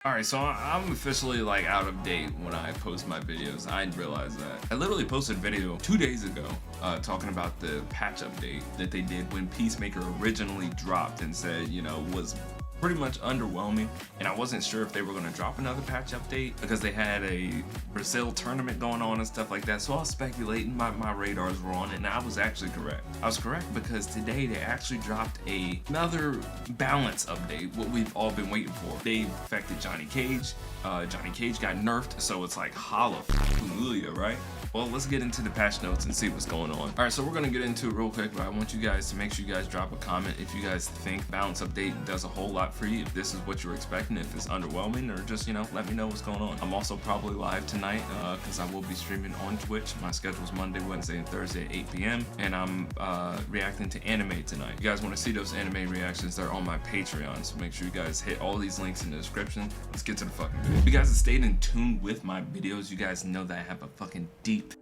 Alright, so I'm officially like out of date when I post my videos. I didn't realize that. I literally posted a video 2 days ago talking about the patch update that they did when Peacemaker originally dropped and said, you know, was pretty much underwhelming, and I wasn't sure if they were going to drop another patch update because they had a Brazil tournament going on and stuff like that. So I was speculating, my radars were on it, and I was actually correct. I was correct because today they actually dropped another balance update, what we've all been waiting for. They affected Johnny Cage. Johnny Cage got nerfed, so it's like hallelujah, right? Well, let's get into the patch notes and see what's going on. All right, so we're gonna get into it real quick, but I want you guys to make sure you guys drop a comment if you guys think balance update does a whole lot for you, if this is what you're expecting, if it's underwhelming, or just, you know, let me know what's going on. I'm also probably live tonight because I will be streaming on Twitch. My schedule's Monday, Wednesday, and Thursday at 8 p.m. and I'm reacting to anime tonight. If you guys want to see those anime reactions, they're on my Patreon, so make sure you guys hit all these links in the description. Let's get to the fucking video. If you guys have stayed in tune with my videos, you guys know that I have a fucking deep,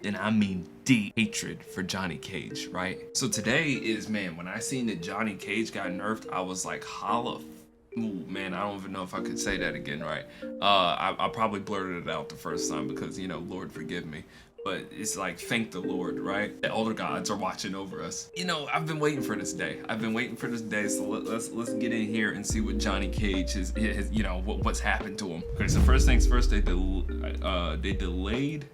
and I mean deep hatred for Johnny Cage, right? So today is, man, when I seen that Johnny Cage got nerfed, I was like, holla. Ooh, man, I don't even know if I could say that again, right? I probably blurted it out the first time because, you know, Lord forgive me. But it's like, thank the Lord, right? The elder gods are watching over us. You know, I've been waiting for this day. I've been waiting for this day, so let's get in here and see what Johnny Cage has you know, what's happened to him. Okay, so first things first, they delayed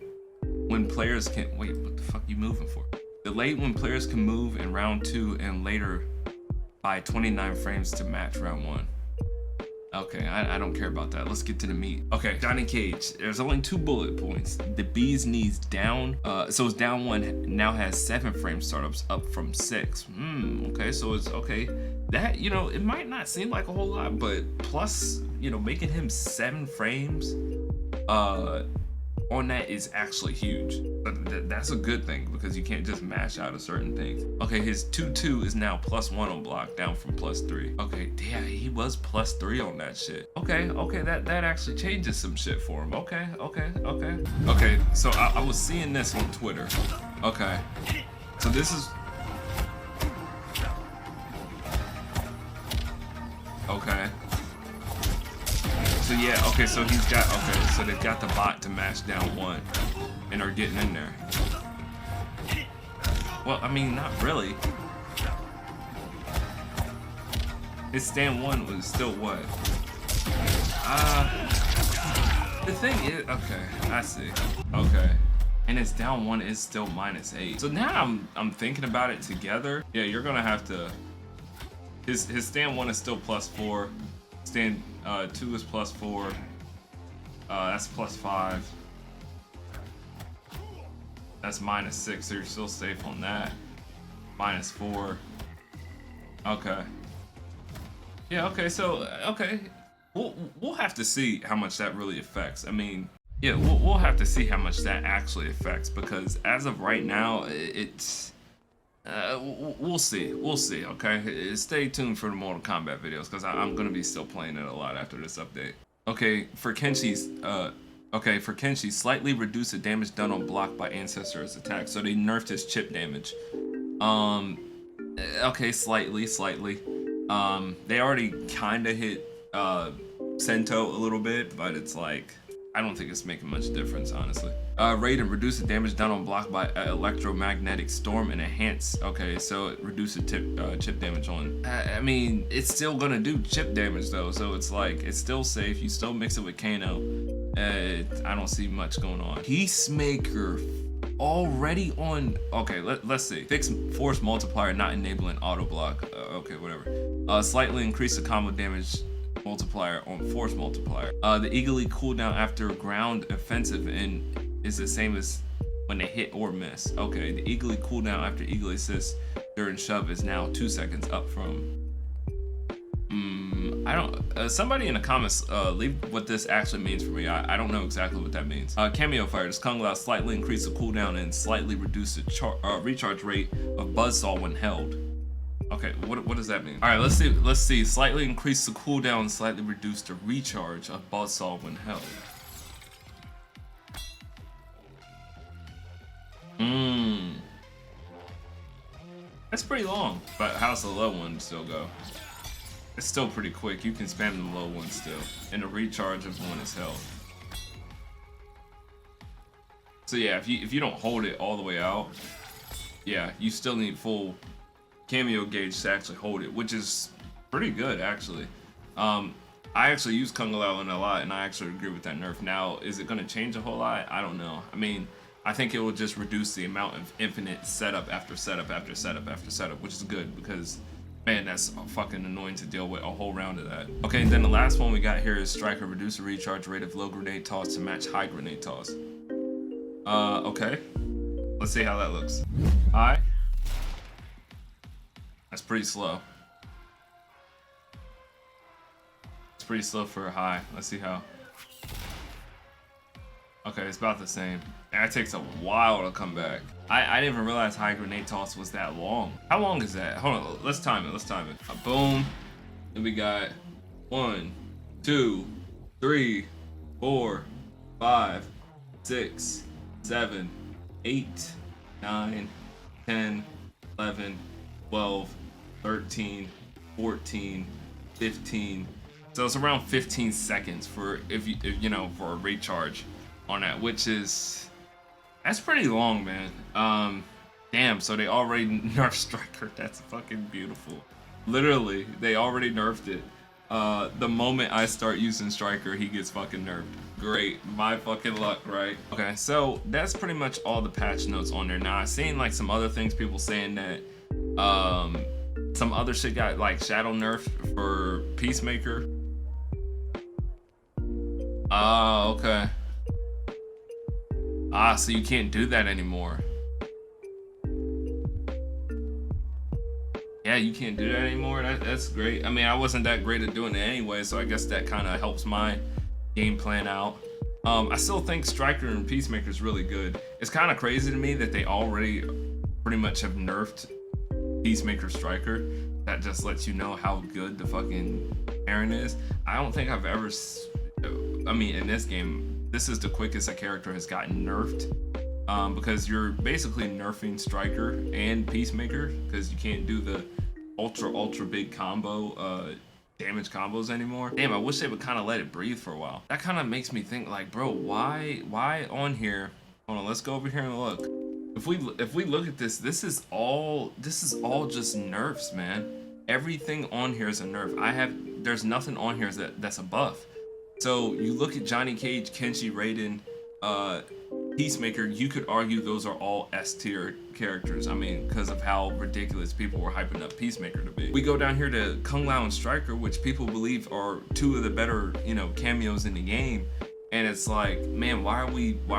when players can wait. What the fuck you moving for? Delayed when players can move in round 2 and later by 29 frames to match round 1. Okay, I don't care about that. Let's get to the meat. Okay, Johnny Cage. There's only 2 bullet points. The bee's knees down. So it's down 1. Now has 7 frame startups, up from 6. Okay, so it's okay. That, you know, it might not seem like a whole lot, but plus, you know, making him 7 frames on that is actually huge. But that's a good thing because you can't just mash out of certain things. Okay, his 2-2 is now +1 on block, down from +3. Okay, yeah, he was +3 on that shit. Okay, that actually changes some shit for him. Okay. Okay, so I was seeing this on Twitter. Okay, so this is... Okay. So yeah, okay, so he's got, okay, so they've got the bot to mash down 1 and are getting in there. Well, I mean, not really. His stand 1 was still what? The thing is, okay, I see. Okay. And his down 1 is still -8. So now I'm thinking about it together. Yeah, you're gonna have to, his stand 1 is still +4. Stand 2 is +4. That's +5. That's -6, so you're still safe on that. -4. Okay. Yeah, okay, so, okay. We'll have to see how much that really affects. I mean, yeah, we'll have to see how much that actually affects because as of right now, it's... we'll see, okay? Stay tuned for the Mortal Kombat videos because I'm gonna be still playing it a lot after this update. Okay, for Kenshi, slightly reduce the damage done on block by Ancestor's attack. So they nerfed his chip damage. Okay, slightly. They already kinda hit Sento a little bit, but it's like, I don't think it's making much difference, honestly. Raiden, reduce the damage done on block by electromagnetic storm and enhance. Okay, so it reduces chip damage on. I mean, it's still gonna do chip damage though, so it's like, it's still safe. You still mix it with Kano. I don't see much going on. Peacemaker already on. Okay, let's see. Fix force multiplier not enabling auto block. Okay, whatever. Slightly increase the combo damage multiplier on force multiplier. The eagerly cooldown after ground offensive and is the same as when they hit or miss. Okay, the eagerly cooldown after eagerly assist during shove is now 2 seconds, up from... I don't... somebody in the comments leave what this actually means for me. I don't know exactly what that means. Cameo fire. This Kung Lao slightly increase the cooldown and slightly reduce the recharge rate of buzzsaw when held. Okay, what does that mean? All right, let's see. Slightly increase the cooldown and slightly reduce the recharge of buzzsaw when held. That's pretty long. But how's the low one still go? it's still pretty quick. You can spam the low one still, and the recharge of one is health. So yeah, if you don't hold it all the way out, yeah, you still need full cameo gauge to actually hold it, which is pretty good actually. I actually use Kung Lao in a lot, and I actually agree with that nerf. Now, is it going to change a whole lot? I don't know. I mean, I think it will just reduce the amount of infinite setup after setup after setup after setup, which is good because, man, that's fucking annoying to deal with a whole round of that. Okay, and then the last one we got here is Striker. Reduce the recharge rate of low grenade toss to match high grenade toss. Okay. Let's see how that looks. High. That's pretty slow. Pretty slow for a high. Let's see how. Okay, it's about the same. That takes a while to come back. I didn't even realize high grenade toss was that long. How long is that? Hold on, let's time it. Let's time it. Boom. And we got 1, 2, 3, 4, 5, 6, 7, 8, 9, 10, 11, 12, 13, 14, 15. So it's around 15 seconds for if you know, for a recharge on that, which is, that's pretty long, man. Damn, so they already nerfed Striker. That's fucking beautiful. Literally, they already nerfed it. The moment I start using Striker, he gets fucking nerfed. Great, my fucking luck, right? Okay, so that's pretty much all the patch notes on there. Now I've seen like some other things, people saying that some other shit got like shadow nerfed for Peacemaker. Oh, okay. So you can't do that anymore. Yeah, you can't do that anymore. That's great. I mean, I wasn't that great at doing it anyway, so I guess that kind of helps my game plan out. I still think Striker and Peacemaker is really good. It's kind of crazy to me that they already pretty much have nerfed Peacemaker Striker. That just lets you know how good the fucking pairing is. I don't think I've ever... I mean, in this game, this is the quickest a character has gotten nerfed, because you're basically nerfing Striker and Peacemaker because you can't do the ultra big combo damage combos anymore. Damn, I wish they would kind of let it breathe for a while. That kind of makes me think like, bro, why on here? Hold on, let's go over here and look. If we look at this, this is all just nerfs, man. Everything on here is a nerf. There's nothing on here that's a buff. So you look at Johnny Cage, Kenshi, Raiden, Peacemaker, you could argue those are all S tier characters. I mean, because of how ridiculous people were hyping up Peacemaker to be. We go down here to Kung Lao and Striker, which people believe are two of the better, you know, cameos in the game. And it's like, man, why are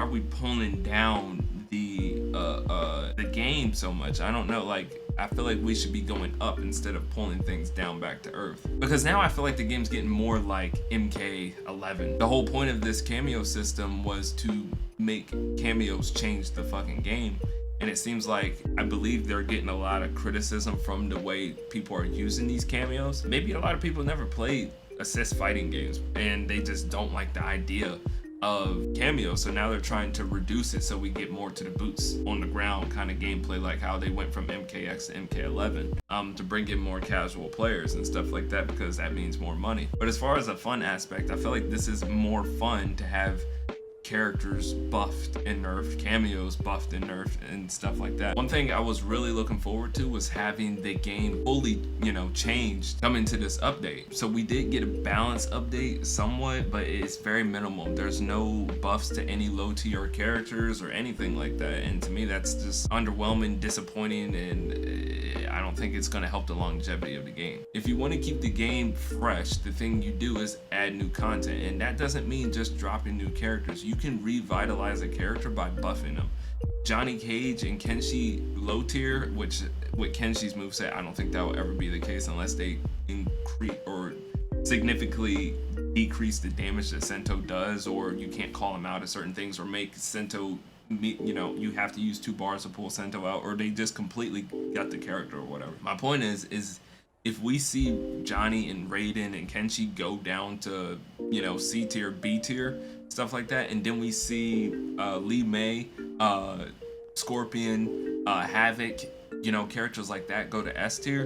we pulling down the game so much? I don't know, like, I feel like we should be going up instead of pulling things down back to earth. Because now I feel like the game's getting more like MK11. The whole point of this cameo system was to make cameos change the fucking game. And it seems like, I believe they're getting a lot of criticism from the way people are using these cameos. Maybe a lot of people never played assist fighting games and they just don't like the idea of cameos, so now they're trying to reduce it so we get more to the boots on the ground kind of gameplay, like how they went from MKX to MK11, to bring in more casual players and stuff like that, because that means more money. But as far as a fun aspect, I feel like this is more fun to have characters buffed and nerfed, cameos buffed and nerfed, and stuff like that. One thing I was really looking forward to was having the game fully, you know, changed coming to this update. So we did get a balanced update somewhat, but it's very minimal. There's no buffs to any low tier characters or anything like that, and to me that's just underwhelming, disappointing, and I don't think it's going to help the longevity of the game. If you want to keep the game fresh, the thing you do is add new content, and that doesn't mean just dropping new characters. You can revitalize a character by buffing them. Johnny Cage and Kenshi low tier, which with Kenshi's moveset, I don't think that will ever be the case unless they increase or significantly decrease the damage that Sento does, or you can't call him out at certain things, or make Sento, you know, you have to use 2 bars to pull Sento out, or they just completely gut the character or whatever. My point is if we see Johnny and Raiden and Kenshi go down to, you know, C tier, B tier, stuff like that, and then we see Lee May, Scorpion, Havoc, you know, characters like that go to S tier,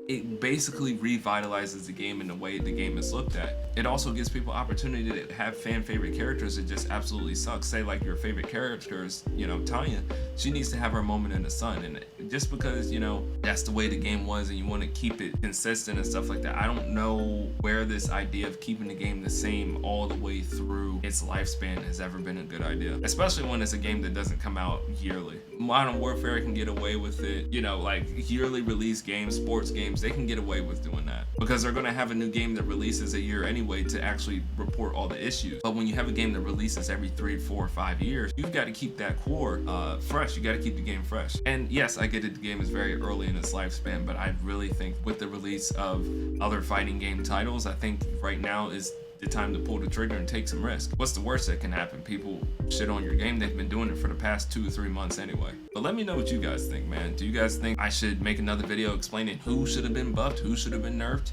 it basically revitalizes the game in the way the game is looked at. It also gives people opportunity to have fan favorite characters that just absolutely suck. Say like your favorite character is, you know, Tanya. She needs to have her moment in the sun, and just because, you know, that's the way the game was and you want to keep it consistent and stuff like that, I don't know where this idea of keeping the game the same all the way through its lifespan has ever been a good idea, especially when it's a game that doesn't come out yearly. Modern Warfare can get away with it, you know, like yearly release games, sports games, they can get away with doing that because they're going to have a new game that releases a year anyway to actually report all the issues. But when you have a game that releases every 3, 4, 5 years, you've got to keep that core fresh. You got to keep the game fresh. And yes, I get it, the game is very early in its lifespan, but I really think with the release of other fighting game titles, I think right now is the time to pull the trigger and take some risk. What's the worst that can happen? People shit on your game. They've been doing it for the past 2 or 3 months anyway. But let me know what you guys think, man. Do you guys think I should make another video explaining who should have been buffed, who should have been nerfed?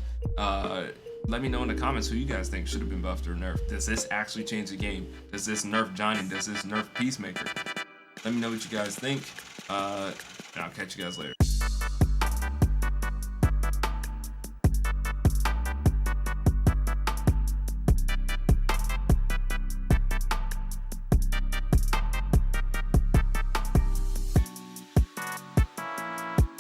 Let me know in the comments who you guys think should have been buffed or nerfed. Does this actually change the game? Does this nerf Johnny? Does this nerf Peacemaker? Let me know what you guys think. And I'll catch you guys later.